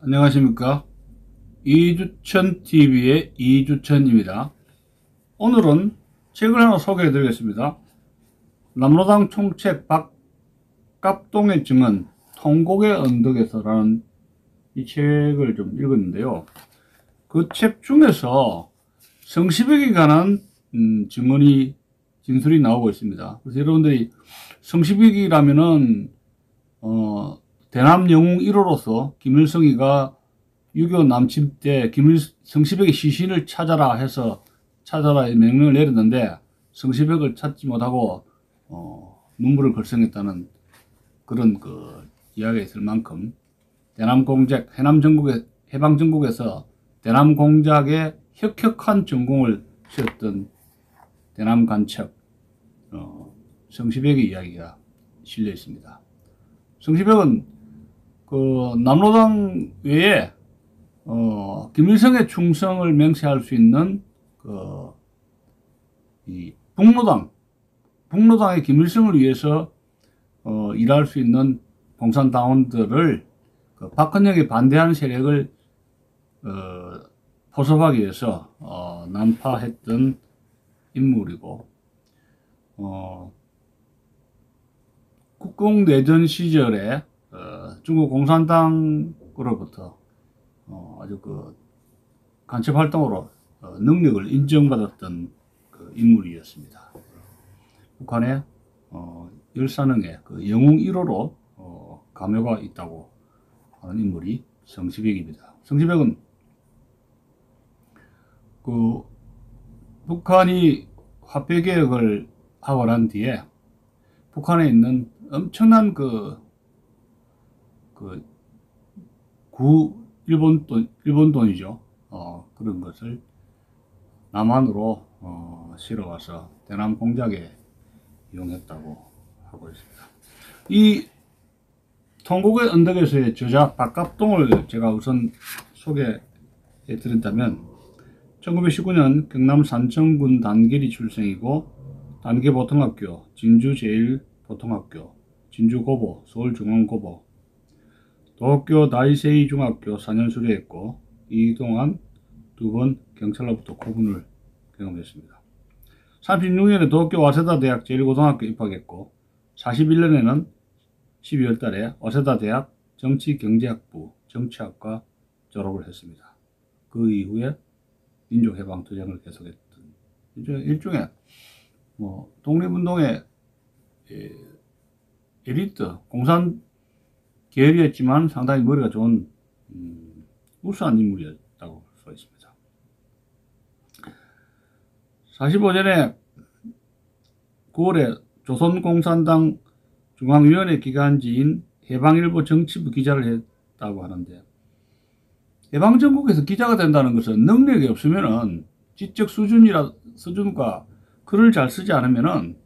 안녕하십니까. 이주천TV의 이주천입니다. 오늘은 책을 하나 소개해 드리겠습니다. 남로당 총책 박갑동의 증언 통곡의 언덕에서라는 이 책을 좀 읽었는데요. 그 책 중에서 성시백에 관한 증언이 진술이 나오고 있습니다. 그래서 여러분들이 성시백이라면은 대남 영웅 1호로서 김일성이가 6.25 남침 때 성시백의 시신을 찾아라 해서 찾아라 명령을 내렸는데 성시백을 찾지 못하고 눈물을 글썽했다는 그런 그 이야기가 있을 만큼 대남 공작, 해방 전국에서 대남 공작에 혁혁한 전공을 세웠던 대남 간첩 성시백의 이야기가 실려 있습니다. 성시백은 그 남로당 외에 김일성의 충성을 맹세할 수 있는 이 북로당의 김일성을 위해서 일할 수 있는 공산당원들을 박헌영에 반대하는 세력을 포섭하기 위해서 난파했던 인물이고 국共내전 시절에 중국 공산당으로부터 아주 그 간첩 활동으로 능력을 인정받았던 그 인물이었습니다. 북한의 열사능의 그 영웅 1호로 가묘가 있다고 하는 인물이 성시백입니다. 성시백은 그 북한이 화폐 개혁을 하고 난 뒤에 북한에 있는 엄청난 일본 돈이죠. 그런 것을 남한으로 실어와서 대남 공작에 이용했다고 하고 있습니다. 이 통곡의 언덕에서의 저자 박갑동을 제가 우선 소개해 드린다면 1919년 경남 산청군 단계리 출생이고 단계보통학교, 진주제일보통학교, 진주고보, 서울중앙고보, 도쿄 다이세이 중학교 4년 수료했고 이 동안 2번 경찰로부터 고문을 경험했습니다. 36년에 도쿄 와세다 대학 제1고등학교 입학했고 41년에는 12월 달에 와세다 대학 정치경제학부 정치학과 졸업을 했습니다. 그 이후에 민족해방투쟁을 계속했던 일종의 독립운동의 엘리트, 공산 계열이었지만 상당히 머리가 좋은 우수한 인물이었다고 볼 수 있습니다. 45년에 9월에 조선공산당 중앙위원회 기간지인 해방일보 정치부 기자를 했다고 하는데 해방전국에서 기자가 된다는 것은 능력이 없으면은 지적 수준과 글을 잘 쓰지 않으면은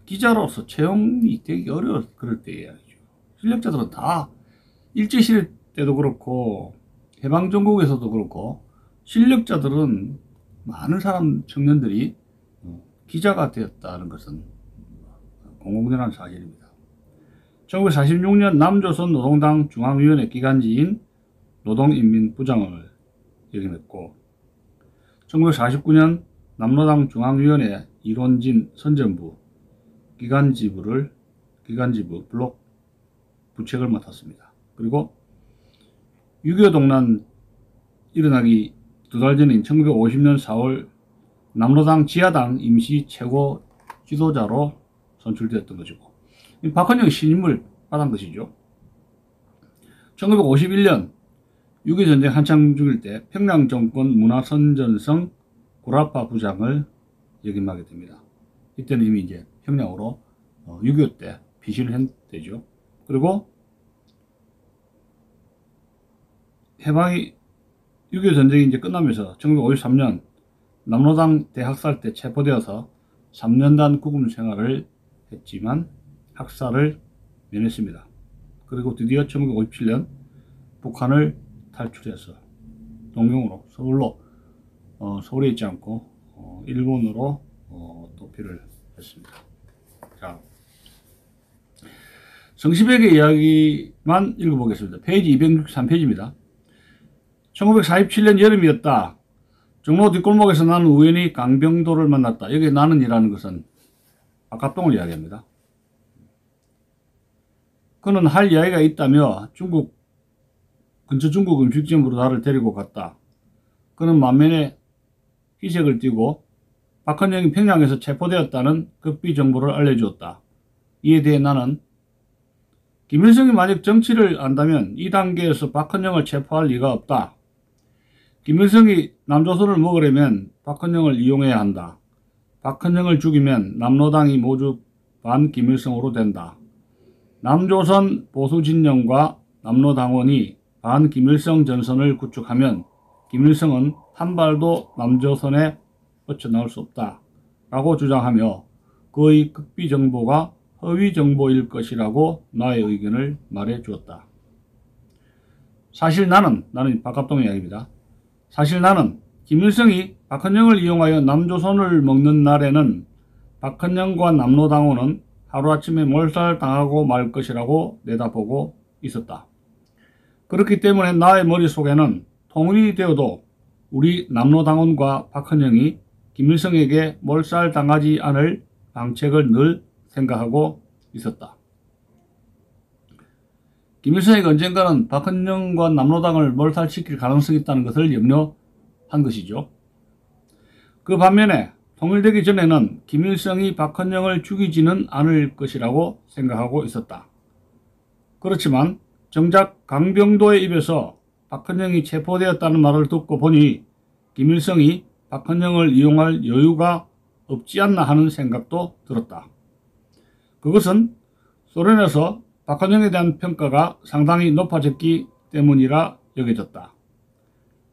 기자로서 채용이 되기 어려울 그럴 때야죠. 실력자들은 다 일제시대 때도 그렇고 해방전국에서도 그렇고 실력자들은 많은 청년들이 기자가 되었다는 것은 공공연한 사실입니다. 1946년 남조선 노동당 중앙위원회 기간지인 노동인민부장을 역임했고 1949년 남로당 중앙위원회 이론진 선전부 기간지부 블록 부책을 맡았습니다. 그리고 6.25 동란 일어나기 2달 전인 1950년 4월 남로당 지하당 임시 최고 지도자로 선출되었던 것이고 박헌영이 신임을 받은 것이죠. 1951년 6.25 전쟁 한창 중일 때 평양정권 문화선전성 구라파 부장을 역임하게 됩니다. 이때는 이미 이제 평양으로 6.25 때 피신을 했대죠. 그리고 해방이 6.25 전쟁이 이제 끝나면서 1953년 남로당 대학살 때 체포되어서 3년간 구금 생활을 했지만 학살을 면했습니다. 그리고 드디어 1957년 북한을 탈출해서 동경으로 서울에 있지 않고 일본으로 도피를 했습니다. 자, 성시백의 이야기만 읽어보겠습니다. 페이지 263페이지입니다. 1947년 여름이었다. 종로 뒷골목에서 나는 우연히 강병도를 만났다. 여기 나는이라는 것은 박갑동을 이야기합니다. 그는 할 이야기가 있다며 근처 중국 음식점으로 나를 데리고 갔다. 그는 만면에 희색을 띠고 박헌영이 평양에서 체포되었다는 극비 정보를 알려주었다. 이에 대해 나는 김일성이 만약 정치를 안다면 이 단계에서 박헌영을 체포할 리가 없다. 김일성이 남조선을 먹으려면 박헌영을 이용해야 한다. 박헌영을 죽이면 남로당이 모두 반김일성으로 된다. 남조선 보수진영과 남로당원이 반김일성 전선을 구축하면 김일성은 한 발도 남조선에 뻗쳐나올 수 없다. 라고 주장하며 그의 극비 정보가 허위 정보일 것이라고 나의 의견을 말해 주었다. 사실 나는 박갑동의 이야기입니다. 사실 나는 김일성이 박헌영을 이용하여 남조선을 먹는 날에는 박헌영과 남로당원은 하루아침에 몰살당하고 말 것이라고 내다보고 있었다. 그렇기 때문에 나의 머릿속에는 통일이 되어도 우리 남로당원과 박헌영이 김일성에게 몰살당하지 않을 방책을 늘 생각하고 있었다. 김일성이 언젠가는 박헌영과 남로당을 몰살시킬 가능성이 있다는 것을 염려한 것이죠. 그 반면에 통일되기 전에는 김일성이 박헌영을 죽이지는 않을 것이라고 생각하고 있었다. 그렇지만 정작 강병도의 입에서 박헌영이 체포되었다는 말을 듣고 보니 김일성이 박헌영을 이용할 여유가 없지 않나 하는 생각도 들었다. 그것은 소련에서 박헌영에 대한 평가가 상당히 높아졌기 때문이라 여겨졌다.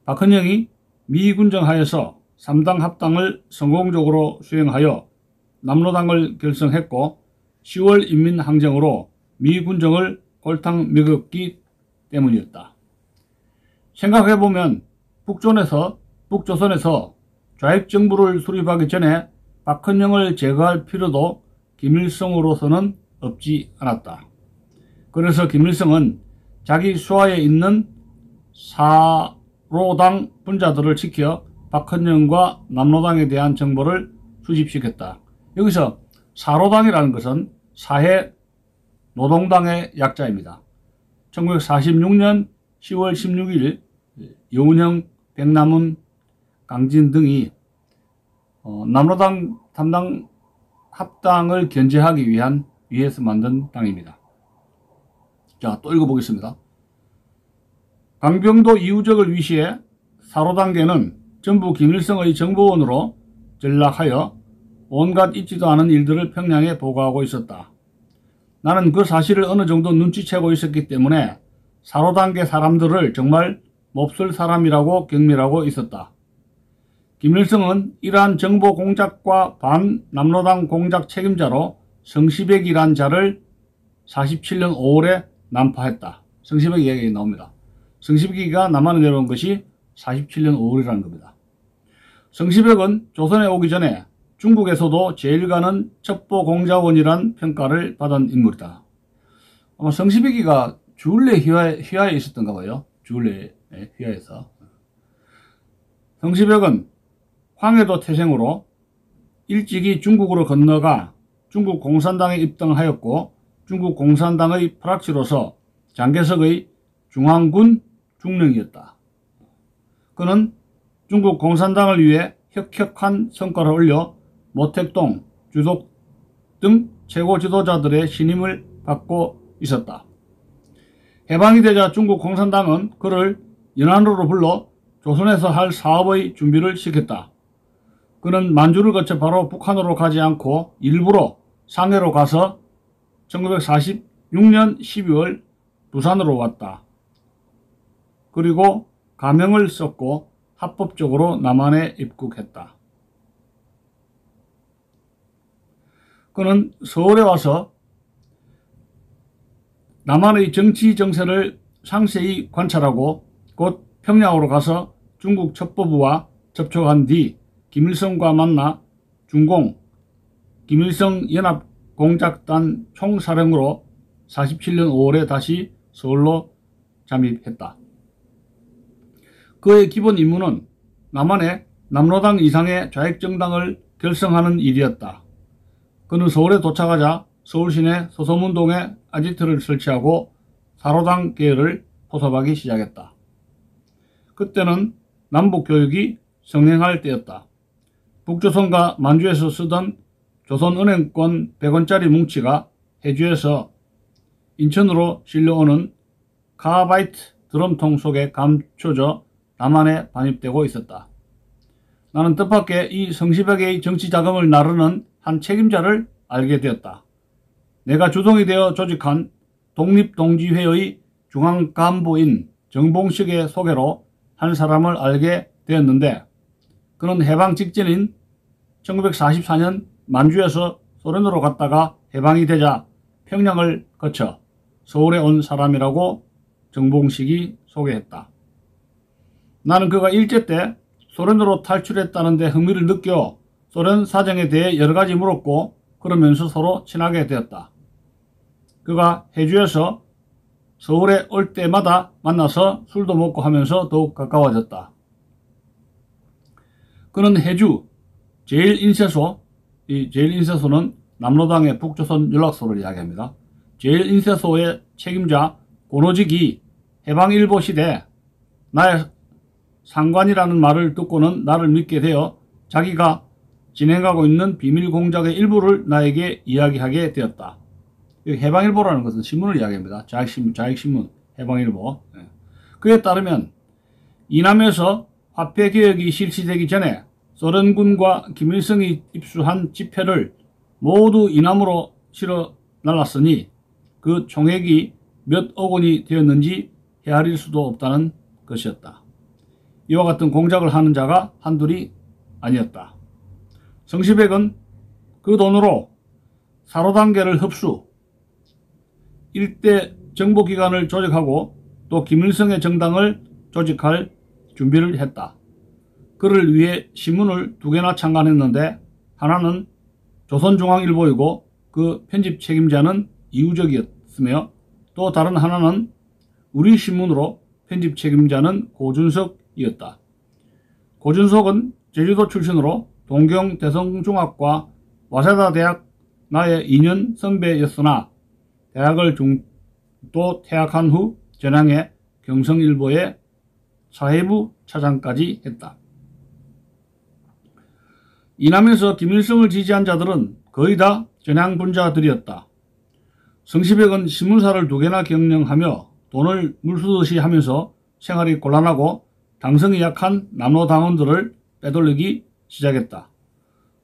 박헌영이 미 군정하에서 3당 합당을 성공적으로 수행하여 남로당을 결성했고 10월 인민항쟁으로 미 군정을 골탕 먹였기 때문이었다. 생각해보면 북조선에서 좌익정부를 수립하기 전에 박헌영을 제거할 필요도 김일성으로서는 없지 않았다. 그래서 김일성은 자기 수하에 있는 사로당 분자들을 지켜 박헌영과 남로당에 대한 정보를 수집시켰다. 여기서 사로당이라는 것은 사해 노동당의 약자입니다. 1946년 10월 16일 여운형, 백남훈, 강진 등이 남로당 탐당 합당을 견제하기 위해서 만든 당입니다. 자, 또 읽어보겠습니다. 강병도 이우적을 위시해 사로당계는 전부 김일성의 정보원으로 전락하여 온갖 있지도 않은 일들을 평양에 보고하고 있었다. 나는 그 사실을 어느 정도 눈치채고 있었기 때문에 사로당계 사람들을 정말 몹쓸 사람이라고 경멸하고 있었다. 김일성은 이러한 정보 공작과 반남로당 공작 책임자로 성시백이란 자를 47년 5월에 난파했다. 성시백 이야기가 나옵니다. 성시백이가 남한에 내려온 것이 47년 5월이라는 겁니다. 성시백은 조선에 오기 전에 중국에서도 제일 가는 첩보공자원이란 평가를 받은 인물이다. 아마 성시백이가 주울레 휘하에 있었던가 봐요. 주울레 휘하에서. 성시백은 황해도 태생으로 일찍이 중국으로 건너가 중국 공산당에 입당하였고 중국 공산당의 프락치로서 장개석의 중앙군 중령이었다. 그는 중국 공산당을 위해 혁혁한 성과를 올려 모택동, 주독 등 최고 지도자들의 신임을 받고 있었다. 해방이 되자 중국 공산당은 그를 연안으로 불러 조선에서 할 사업의 준비를 시켰다. 그는 만주를 거쳐 바로 북한으로 가지 않고 일부러 상해로 가서 1946년 12월 부산으로 왔다. 그리고 가명을 썼고 합법적으로 남한에 입국했다. 그는 서울에 와서 남한의 정치 정세를 상세히 관찰하고 곧 평양으로 가서 중국 첩보부와 접촉한 뒤 김일성과 만나 중공 김일성 연합공작단 총사령으로 1947년 5월에 다시 서울로 잠입했다. 그의 기본 임무는 남한의 남로당 이상의 좌익정당을 결성하는 일이었다. 그는 서울에 도착하자 서울 시내 서소문동에 아지트를 설치하고 사로당 계열을 포섭하기 시작했다. 그때는 남북교육이 성행할 때였다. 북조선과 만주에서 쓰던 조선은행권 100원짜리 뭉치가 해주에서 인천으로 실려오는 카바이트 드럼통 속에 감춰져 남한에 반입되고 있었다. 나는 뜻밖의 이 성시백의 정치 자금을 나르는 한 책임자를 알게 되었다. 내가 주동이 되어 조직한 독립동지회의 중앙간부인 정봉식의 소개로 한 사람을 알게 되었는데, 그는 해방 직전인 1944년 만주에서 소련으로 갔다가 해방이 되자 평양을 거쳐 서울에 온 사람이라고 정봉식이 소개했다. 나는 그가 일제 때 소련으로 탈출했다는 데 흥미를 느껴 소련 사정에 대해 여러 가지 물었고, 그러면서 서로 친하게 되었다. 그가 해주에서 서울에 올 때마다 만나서 술도 먹고 하면서 더욱 가까워졌다. 그는 해주 제1인쇄소, 이 제1인쇄소는 남로당의 북조선 연락소를 이야기합니다. 제1인쇄소의 책임자 고노직이 해방일보 시대 나의 상관이라는 말을 듣고는 나를 믿게 되어 자기가 진행하고 있는 비밀 공작의 일부를 나에게 이야기하게 되었다. 해방일보라는 것은 신문을 이야기합니다. 자익신문 해방일보. 그에 따르면 이남에서 화폐개혁이 실시되기 전에 소련군과 김일성이 입수한 지폐를 모두 이남으로 실어 날랐으니 그 총액이 몇 억 원이 되었는지 헤아릴 수도 없다는 것이었다. 이와 같은 공작을 하는 자가 한둘이 아니었다. 성시백은 그 돈으로 사로단계를 흡수, 일대 정보기관을 조직하고 또 김일성의 정당을 조직할 준비를 했다. 그를 위해 신문을 2개나 창간했는데, 하나는 조선중앙일보이고 그 편집 책임자는 이우적이었으며, 또 다른 하나는 우리신문으로 편집 책임자는 고준석이었다. 고준석은 제주도 출신으로 동경대성중학과 와세다대학 나의 2년 선배였으나 대학을 또 퇴학한 후 전향해 경성일보의 사회부 차장까지 했다. 이남에서 김일성을 지지한 자들은 거의 다 전향분자들이었다. 성시백은 신문사를 2개나 경영하며 돈을 물쓰듯이 하면서 생활이 곤란하고 당성이 약한 남로 당원들을 빼돌리기 시작했다.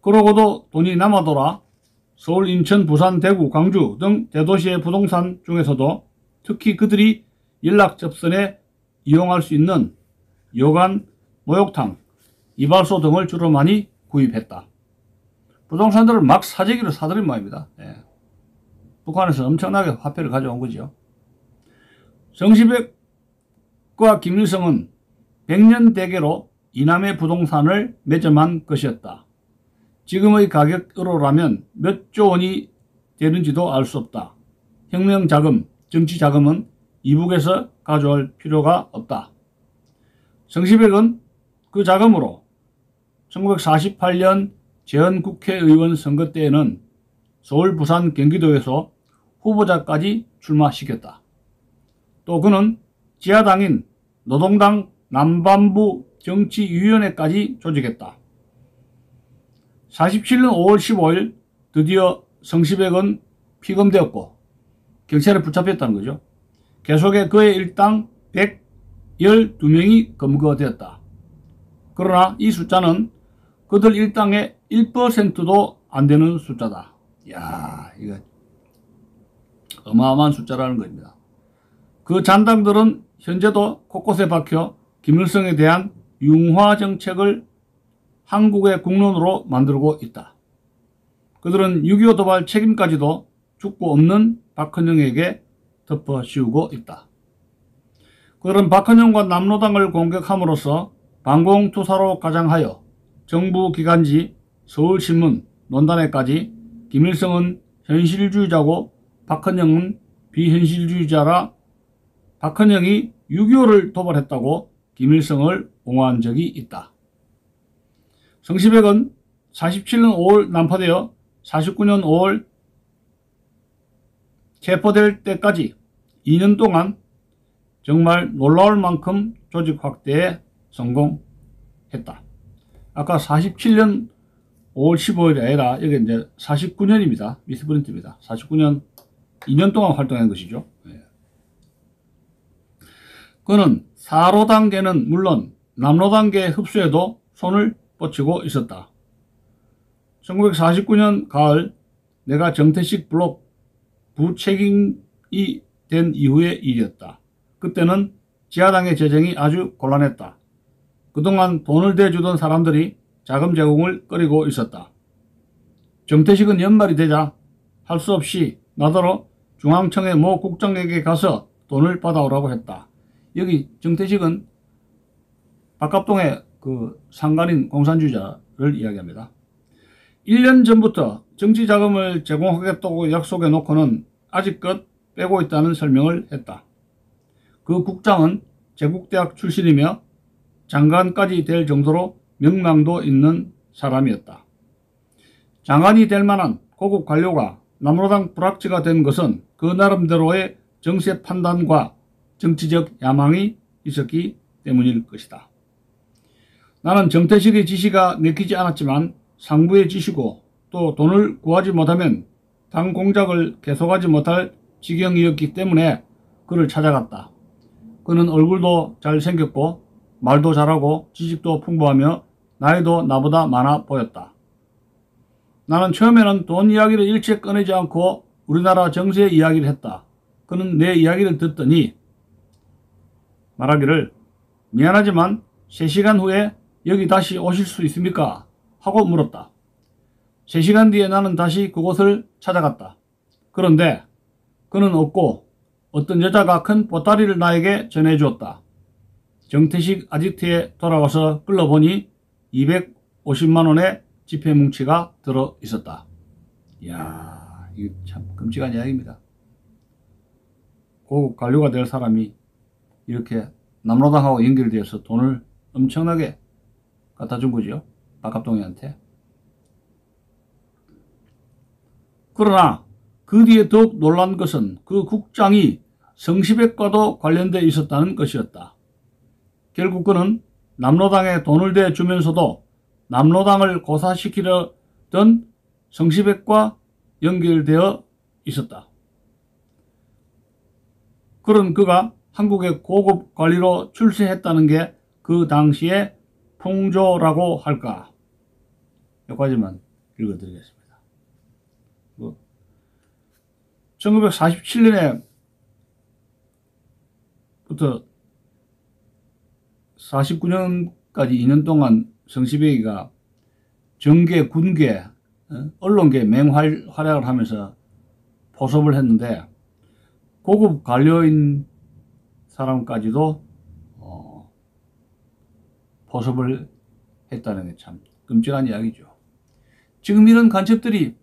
그러고도 돈이 남아돌아 서울, 인천, 부산, 대구, 광주 등 대도시의 부동산 중에서도 특히 그들이 연락 접선에 이용할 수 있는 여관, 목욕탕, 이발소 등을 주로 많이 구입했다. 부동산들을 막 사재기로 사들인 모양입니다. 북한에서 엄청나게 화폐를 가져온 거죠. 성시백과 김일성은 100년 대계로 이남의 부동산을 매점한 것이었다. 지금의 가격으로라면 몇 조 원이 되는지도 알 수 없다. 혁명자금, 정치자금은 이북에서 가져올 필요가 없다. 성시백은 그 자금으로 1948년 재헌국회의원 선거 때에는 서울, 부산, 경기도에서 후보자까지 출마시켰다. 또 그는 지하당인 노동당 남반부 정치위원회까지 조직했다. 47년 5월 15일 드디어 성시백은 피검되었고 경찰에 붙잡혔다는 거죠. 계속해 그의 일당 112명이 검거되었다. 그러나 이 숫자는 그들 일당의 1%도 안 되는 숫자다. 이야, 이거 어마어마한 숫자라는 겁니다. 그 잔당들은 현재도 곳곳에 박혀 김일성에 대한 융화 정책을 한국의 국론으로 만들고 있다. 그들은 6.25 도발 책임까지도 죽고 없는 박헌영에게 덮어씌우고 있다. 그들은 박헌영과 남로당을 공격함으로써 반공투사로 가장하여 정부 기관지 서울신문, 논단에까지 김일성은 현실주의자고 박헌영은 비현실주의자라 박헌영이 6.25를 도발했다고 김일성을 옹호한 적이 있다. 성시백은 47년 5월 난파되어 49년 5월 체포될 때까지 2년 동안 정말 놀라울 만큼 조직 확대에 성공했다. 아까 47년 5월 15일이 아니라 여기 이제 49년입니다. 미스프린트입니다. 49년 2년 동안 활동한 것이죠. 그는 사로 단계는 물론 남로 단계 흡수에도 손을 뻗치고 있었다. 1949년 가을 내가 정태식 블록 부책임이 된 이후의 일이었다. 그때는 지하당의 재정이 아주 곤란했다. 그동안 돈을 대주던 사람들이 자금 제공을 꺼리고 있었다. 정태식은 연말이 되자 할 수 없이 나더러 중앙청의 모 국장에게 가서 돈을 받아오라고 했다. 여기 정태식은 박갑동의 그 상간인 공산주의자를 이야기합니다. 1년 전부터 정치자금을 제공하겠다고 약속해 놓고는 아직껏 빼고 있다는 설명을 했다. 그 국장은 제국대학 출신이며 장관까지 될 정도로 명망도 있는 사람이었다. 장관이 될 만한 고급 관료가 남로당 불합치가 된 것은 그 나름대로의 정세 판단과 정치적 야망이 있었기 때문일 것이다. 나는 정태식의 지시가 내키지 않았지만 상부의 지시고 또 돈을 구하지 못하면 당 공작을 계속하지 못할 지경이었기 때문에 그를 찾아갔다. 그는 얼굴도 잘생겼고 말도 잘하고 지식도 풍부하며 나이도 나보다 많아 보였다. 나는 처음에는 돈 이야기를 일체 꺼내지 않고 우리나라 정세 이야기를 했다. 그는 내 이야기를 듣더니 말하기를 미안하지만 3시간 후에 여기 다시 오실 수 있습니까? 하고 물었다. 3시간 뒤에 나는 다시 그곳을 찾아갔다. 그런데 그는 없고 어떤 여자가 큰 보따리를 나에게 전해주었다. 정태식 아지트에 돌아와서 끌러보니 250만원의 지폐 뭉치가 들어 있었다. 이야, 이거 참 끔찍한 이야기입니다. 고급 관료가 될 사람이 이렇게 남로당하고 연결되어서 돈을 엄청나게 갖다 준 거죠. 박갑동이한테. 그러나 그 뒤에 더욱 놀란 것은 그 국장이 성시백과도 관련되어 있었다는 것이었다. 결국 그는 남로당에 돈을 대주면서도 남로당을 고사시키려던 성시백과 연결되어 있었다. 그런 그가 한국의 고급 관리로 출세했다는 게 그 당시의 풍조라고 할까? 여기까지만 읽어드리겠습니다. 1947년에 부터 49년까지 2년 동안 성시백이가 정계, 군계, 언론계 맹활약을 하면서 포섭을 했는데 고급 관료인 사람까지도 포섭을 했다는 게 참 끔찍한 이야기죠. 지금 이런 간첩들이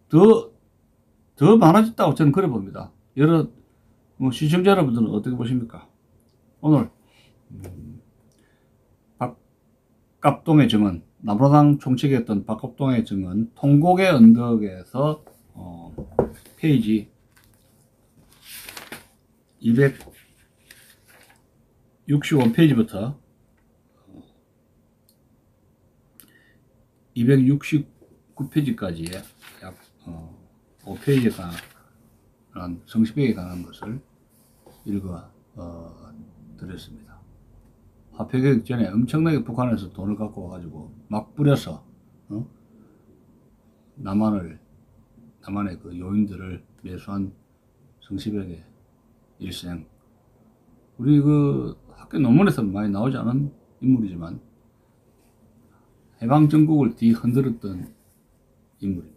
더 많아졌다고 저는 그래 봅니다. 시청자 여러분들은 어떻게 보십니까? 오늘 박갑동의 증언, 남로당 총책이었던 박갑동의 증언, 통곡의 언덕에서 페이지 265페이지부터 269페이지까지의 약 5페이지에 관한 성시백에 관한 것을 읽어 드렸습니다. 화폐개혁 전에 엄청나게 북한에서 돈을 갖고 와가지고 막 뿌려서 남한의 그 요인들을 매수한 성시백의 일생. 우리 그 학교 논문에서 많이 나오지 않은 인물이지만 해방전국을 뒤흔들었던 인물입니다.